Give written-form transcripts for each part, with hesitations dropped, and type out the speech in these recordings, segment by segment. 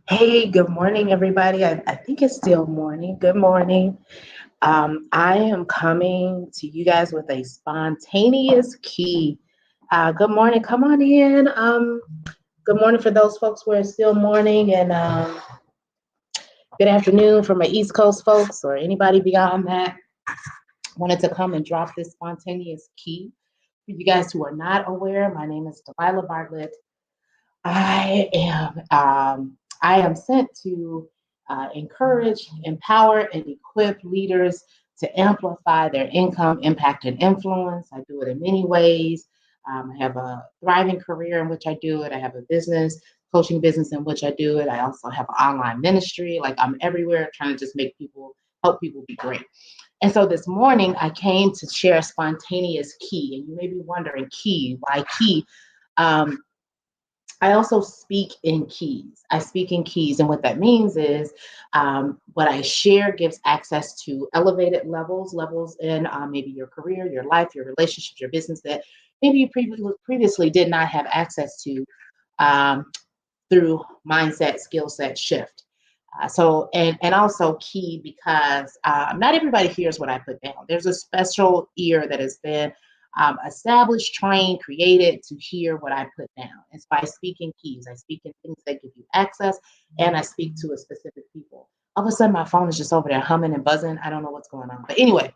Hey, good morning, everybody. I think it's still morning. Good morning. I am coming to you guys with a spontaneous key. Good morning. Come on in. Good morning for those folks where it's still morning, and good afternoon for my East Coast folks or anybody beyond that. Wanted to come and drop this spontaneous key. For you guys who are not aware, my name is Delilah Bartlett. I am sent to encourage, empower, and equip leaders to amplify their income, impact, and influence. I do it in many ways. I have a thriving career in which I do it. I have a business, coaching business in which I do it. I also have an online ministry. Like I'm everywhere trying to just help people be great. And so this morning I came to share a spontaneous key. And you may be wondering, key, why key? Um, I also speak in keys. I speak in keys, and what that means is what I share gives access to elevated levels in maybe your career, your life, your relationships, your business that maybe you previously did not have access to um, through mindset, skill set shift. And also key because not everybody hears what I put down. There's a special ear that has been established, trained, created to hear what I put down. It's by speaking keys. I speak in things that give you access, and I speak to a specific people. All of a sudden, my phone is just over there humming and buzzing. I don't know what's going on. But anyway,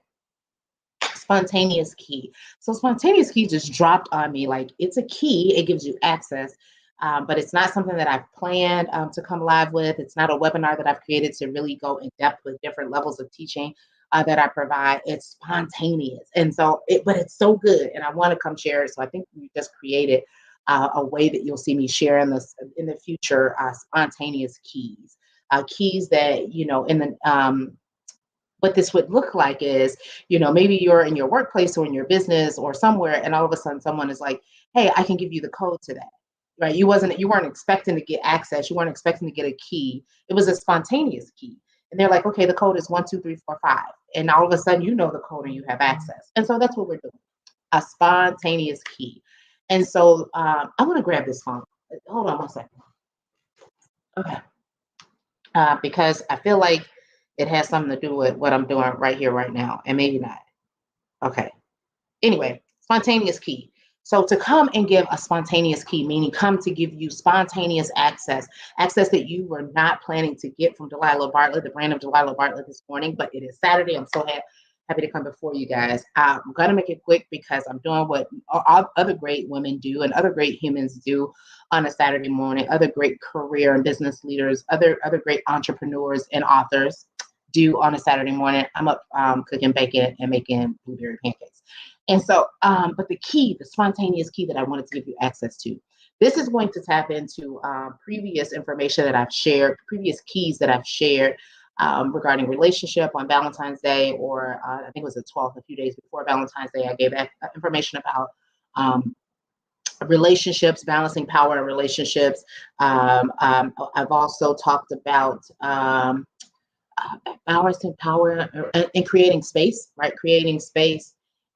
spontaneous key. So spontaneous key just dropped on me. Like it's a key, it gives you access. But it's not something that I've planned to come live with. It's not a webinar that I've created to really go in depth with different levels of teaching that I provide. It's spontaneous. But it's so good. And I want to come share it. So I think we just created a way that you'll see me sharing this in the future, spontaneous keys. Keys that, what this would look like is, maybe you're in your workplace or in your business or somewhere, and all of a sudden someone is like, hey, I can give you the code to that. Right? You weren't expecting to get access, you weren't expecting to get a key. It was a spontaneous key. And they're like, okay, the code is 12345. And all of a sudden you know the code and you have access. And so that's what we're doing. A spontaneous key. And so I'm gonna grab this phone. Hold on one second. Okay. Because I feel like it has something to do with what I'm doing right here, right now, and maybe not. Okay. Anyway, spontaneous key. So to come and give a spontaneous key, meaning come to give you spontaneous access that you were not planning to get from Delilah Bartlett, the brand of Delilah Bartlett this morning, but it is Saturday. I'm so happy to come before you guys. I'm going to make it quick because I'm doing what all other great women do and other great humans do on a Saturday morning, other great career and business leaders, other great entrepreneurs and authors do on a Saturday morning. I'm up cooking bacon and making blueberry pancakes. And so, but the spontaneous key that I wanted to give you access to, this is going to tap into previous information that I've shared, previous keys that I've shared regarding relationship on Valentine's Day, or I think it was the 12th, a few days before Valentine's Day. I gave information about relationships, balancing power in relationships. I've also talked about balancing power and creating space, right? Creating space.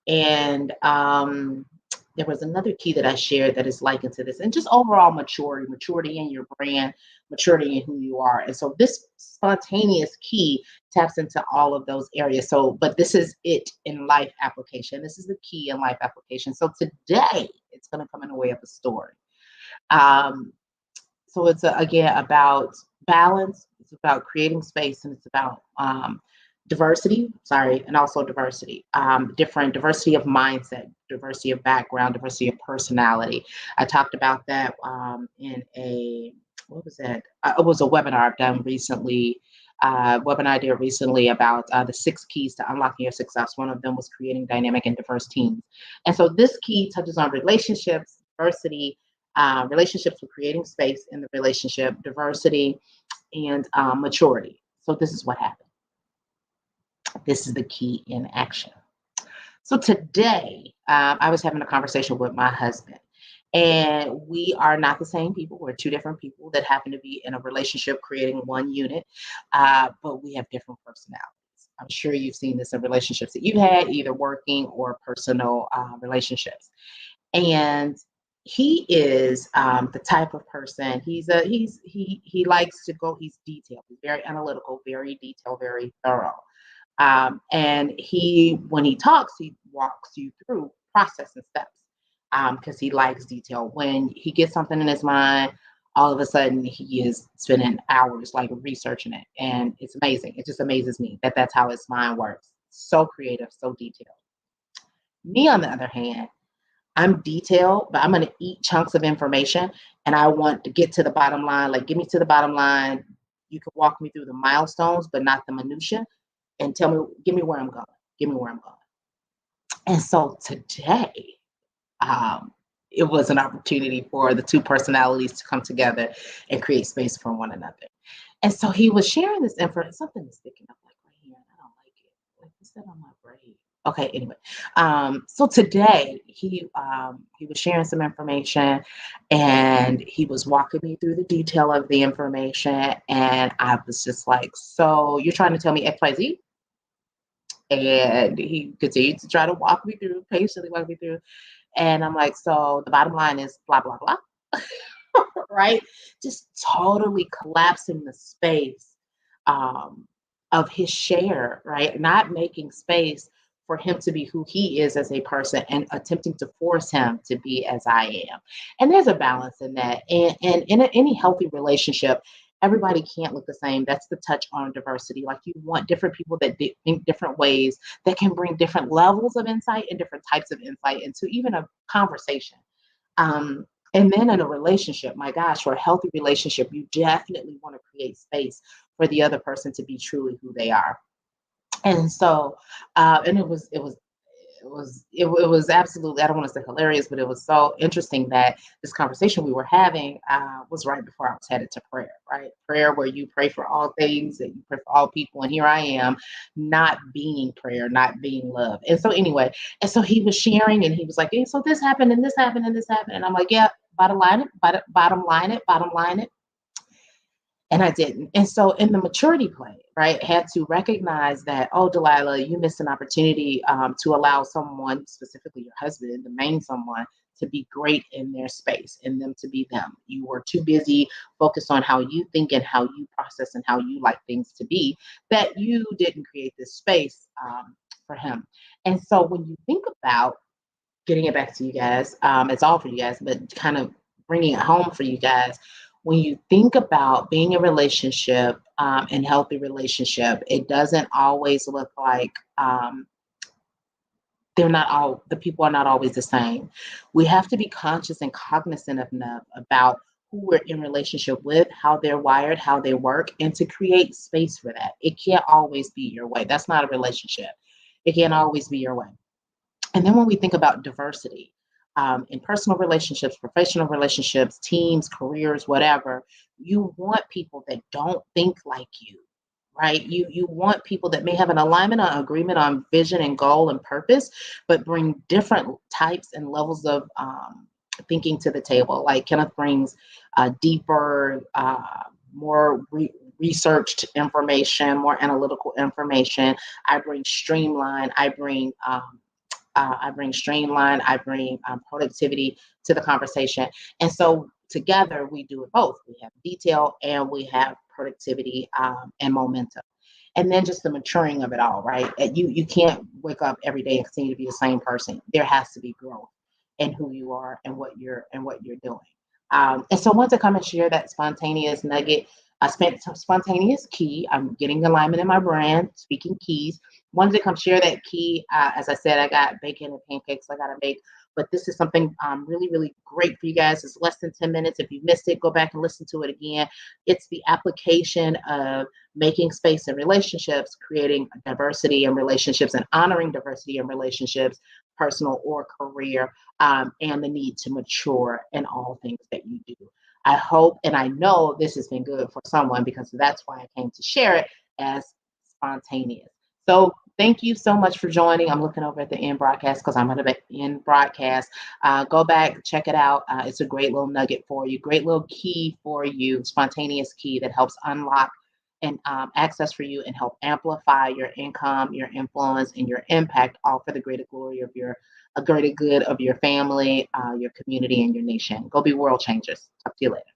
And there was another key that I shared that is likened to this, and just overall maturity in your brand, maturity in who you are. And so this spontaneous key taps into all of those areas. So, but this is it in life application. This is the key in life application. So today it's going to come in the way of a story. Um, so it's again about balance. It's about creating space, and it's about diversity. Sorry, and also diversity. Different diversity of mindset, diversity of background, diversity of personality. I talked about that in a what was that? It was a webinar I've done recently. Webinar I did recently about the 6 keys to unlocking your success. One of them was creating dynamic and diverse teams. And so this key touches on relationships, diversity, relationships with creating space in the relationship, diversity, and maturity. So this is what happened. This is the key in action. So today, I was having a conversation with my husband, and we are not the same people. We're two different people that happen to be in a relationship creating one unit, but we have different personalities. I'm sure you've seen this in relationships that you've had, either working or personal relationships. And he is the type of person. He likes to go. He's detailed. He's very analytical, very detailed, very thorough. And when he talks, he walks you through process and steps because he likes detail. When he gets something in his mind, all of a sudden he is spending hours like researching it, and it's amazing. It just amazes me that that's how his mind works. So creative, so detailed. Me, on the other hand, I'm detailed, but I'm going to eat chunks of information and I want to get to the bottom line. Like, get me to the bottom line. You can walk me through the milestones, but not the minutia, and give me where I'm going. Give me where I'm going. And so today, um, it was an opportunity for the two personalities to come together and create space for one another. And so he was sharing this information. Something is sticking up like right here, and I don't like it. Like, what's that on my brain? Okay, anyway. So today he was sharing some information and he was walking me through the detail of the information. And I was just like, so you're trying to tell me XYZ? And he continued to try to walk me through, patiently walk me through. And I'm like, so the bottom line is blah, blah, blah. Right? Just totally collapsing the space um, of his share, right? Not making space for him to be who he is as a person and attempting to force him to be as I am. And there's a balance in that. And in any healthy relationship, everybody can't look the same. That's the touch on diversity. Like, you want different people that think different ways, that can bring different levels of insight and different types of insight into even a conversation. Um, and then in a relationship, my gosh, for a healthy relationship, you definitely want to create space for the other person to be truly who they are. And so, and it was absolutely, I don't want to say hilarious, but it was so interesting that this conversation we were having was right before I was headed to prayer, right? Prayer where you pray for all things and you pray for all people. And here I am, not being prayer, not being love. And so anyway, and so he was sharing and he was like, hey, so this happened and this happened and this happened. And I'm like, yeah, bottom line it. And I didn't. And so in the maturity play, right, had to recognize that, oh, Delilah, you missed an opportunity to allow someone, specifically your husband, the main someone, to be great in their space and them to be them. You were too busy focused on how you think and how you process and how you like things to be, that you didn't create this space for him. And so when you think about getting it back to you guys, it's all for you guys, but kind of bringing it home for you guys. When you think about being in a relationship and healthy relationship, it doesn't always look like they're not all the people are not always the same. We have to be conscious and cognizant enough about who we're in relationship with, how they're wired, how they work, and to create space for that. It can't always be your way. That's not a relationship. It can't always be your way. And then when we think about diversity in personal relationships, professional relationships, teams, careers, whatever, you want people that don't think like you, right? You want people that may have an alignment or agreement on vision and goal and purpose, but bring different types and levels of thinking to the table. Like Kenneth brings deeper, more researched information, more analytical information. I bring streamline. I bring streamline, I bring productivity to the conversation. And so together we do it both. We have detail and we have productivity and momentum. And then just the maturing of it all, right? You can't wake up every day and continue to be the same person. There has to be growth in who you are and what you're doing. And so once I come and share that spontaneous nugget, I spent some spontaneous key. I'm getting alignment in my brand, speaking keys. Once I come share that key, as I said, I got bacon and pancakes I got to make. But this is something really, really great for you guys. It's less than 10 minutes. If you missed it, go back and listen to it again. It's the application of making space in relationships, creating diversity in relationships, and honoring diversity in relationships, personal or career, and the need to mature in all things that you do. I hope and I know this has been good for someone because that's why I came to share it as spontaneous. So thank you so much for joining. I'm looking over at the end broadcast because I'm going to be in broadcast. Go back, check it out. It's a great little nugget for you, great little key for you, spontaneous key that helps unlock and access for you and help amplify your income, your influence, and your impact, all for the greater glory of your a greater good of your family, your community, and your nation. Go be world changers. Talk to you later.